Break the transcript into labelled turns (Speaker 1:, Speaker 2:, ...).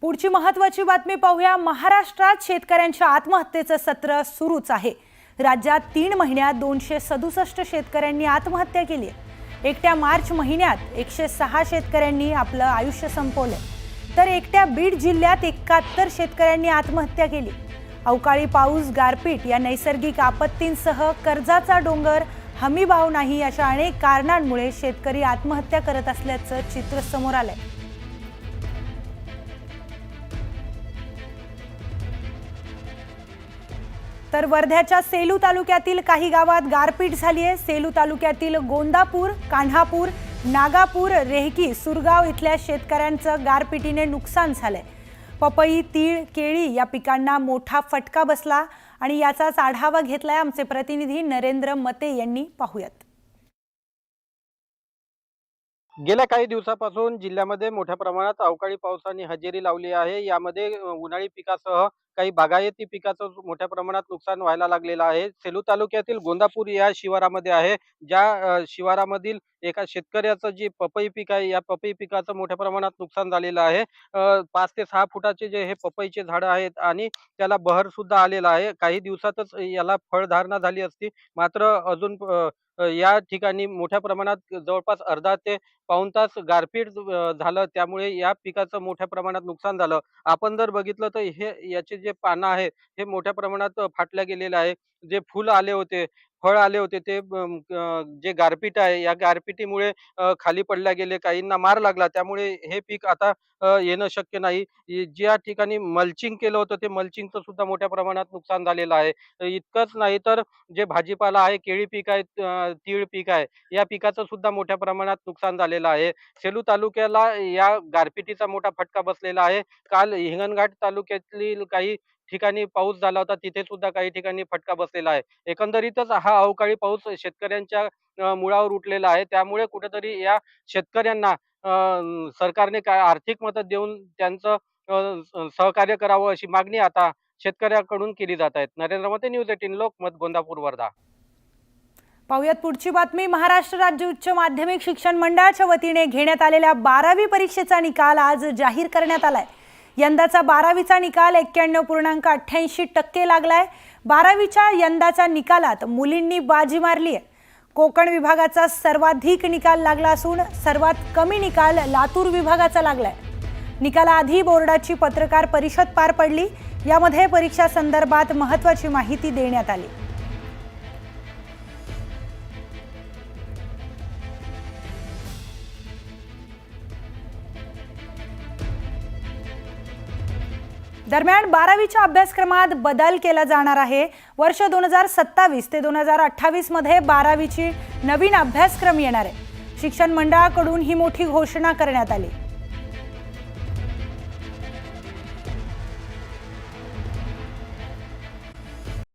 Speaker 1: पुढची महत्त्वाची बातमी पाहूया। महाराष्ट्रात शेतकऱ्यांच्या आत्महत्येचं सत्र सुरूच आहे। राज्यात 3 महिन्यात 267 शेतकऱ्यांनी आत्महत्या केली आहे। एकट्या मार्च महिन्यात 106 शेतकऱ्यांनी आपलं आयुष्य संपवले, तर एकट्या बीड जिल्ह्यात 71 शेतकऱ्यांनी आत्महत्या केली। अवकाळी पाऊस, गारपीट या नैसर्गिक आपत्तींसह कर्जाचा डोंगर, हमीभाव नाही अशा अनेक कारणांमुळे शेतकरी आत्महत्या करत असल्याचं चित्र समोर आलंय। तर वर्ध्याच्या सेलू तालुक्यातील काही गावात गारपीट झाली आहे। सेलू तालुक्यातील गोंदापूर, कान्हापूर, नागापूर, रेहकी, सुरगाव इथल्या शेतकऱ्यांचं गारपिटीने नुकसान झालंय। पपई, तीळ, केळी या पिकांना मोठा फटका बसला आणि याचाच आढावा घेतलाय आमचे प्रतिनिधी नरेंद्र मते यांनी। पाहूयात।
Speaker 2: गेल्या काही दिवसापासून जिल्ह्यामध्ये मोठ्या प्रमाणात अवकाळी पावसाने हजेरी लावली आहे। यामध्ये उन्हाळी पिकासह काही बागायती पिकाचं मोठ्या प्रमाणात नुकसान व्हायला लागलेलं आहे। सेलू तालुक्यातील गोंदापूर या शिवारामध्ये आहे, ज्या शिवारामधील एका शेतकऱ्याचं जे पपई पीक आहे, या पपई पिकाचं मोठ्या प्रमाणात नुकसान झालेलं आहे। 5 ते 6 फुटाचे जे हे पपईचे झाडं आहेत आणि त्याला बहर सुद्धा आलेला आहे। काही दिवसातच याला फळधारणा झाली असती, मात्र अजून या ठिकाणी मोठ्या प्रमाणात जवळपास अर्धा ते पाऊण तास गारपीट झालं, त्यामुळे या पिकाचं मोठ्या प्रमाणात नुकसान झालं। आपण जर बघितलं तर हे याचे जे पानं आहेत हे मोठ्या प्रमाणात फाटल्या गेलेले आहे। जे फुल आले होते, फळ आले होते ते जे गारपीट आहे या गारपिटीमुळे खाली पडल्या गेले, काहींना मार लागला, त्यामुळे हे पीक आता येणं शक्य नाही। ज्या ठिकाणी मल्चिंग केलं होतं ते मल्चिंगचं सुद्धा मोठ्या प्रमाणात नुकसान झालेलं आहे। इतकंच नाही तर जे भाजीपाला आहे, केळी पीक आहे, तीळ पीक आहे, या पिकाचं सुद्धा मोठ्या प्रमाणात नुकसान झालेलं आहे। सेलू तालुक्याला या गारपिटीचा मोठा फटका बसलेला आहे। काल हिंगणघाट तालुक्यातील काही ठिकाणी पाऊस झाला होता, तिथे सुद्धा काही ठिकाणी फटका बसलेला आहे। एकंदरीतच हा अवकाळी पाऊस शेतकऱ्यांच्या मुळावर उठलेला आहे, त्यामुळे कुठेतरी या शेतकऱ्यांना सरकारने काय आर्थिक मदत देऊन त्यांचं सहकार्य करावं अशी मागणी आता शेतकऱ्याकडून केली जात आहे। नरेंद्र मते, न्यूज 18 लोकमत, गोंदापूर, वर्धा।
Speaker 1: पाहुयात पुढची बातमी। महाराष्ट्र राज्य उच्च माध्यमिक शिक्षण मंडळाच्या वतीने घेण्यात आलेल्या 12वी परीक्षेचा निकाल आज जाहीर करण्यात आलाय। यंदाचा 12वीचा निकाल 91.88% लागलाय। 12वीच्या यंदाच्या निकालात मुलींनी बाजी मारली आहे। कोकण विभागाचा सर्वाधिक निकाल लागला असून सर्वात कमी निकाल लातूर विभागाचा लागलाय। निकालाआधी बोर्डाची पत्रकार परिषद पार पडली, यामध्ये परीक्षा संदर्भात महत्त्वाची माहिती देण्यात आली। दरम्यान 12वीच्या अभ्यासक्रमात बदल केला जाणार आहे। वर्ष 2027 ते 2028 मध्ये 12वीची नवीन अभ्यासक्रम येणार आहे। शिक्षण मंडळाकडून ही मोठी घोषणा करण्यात आली।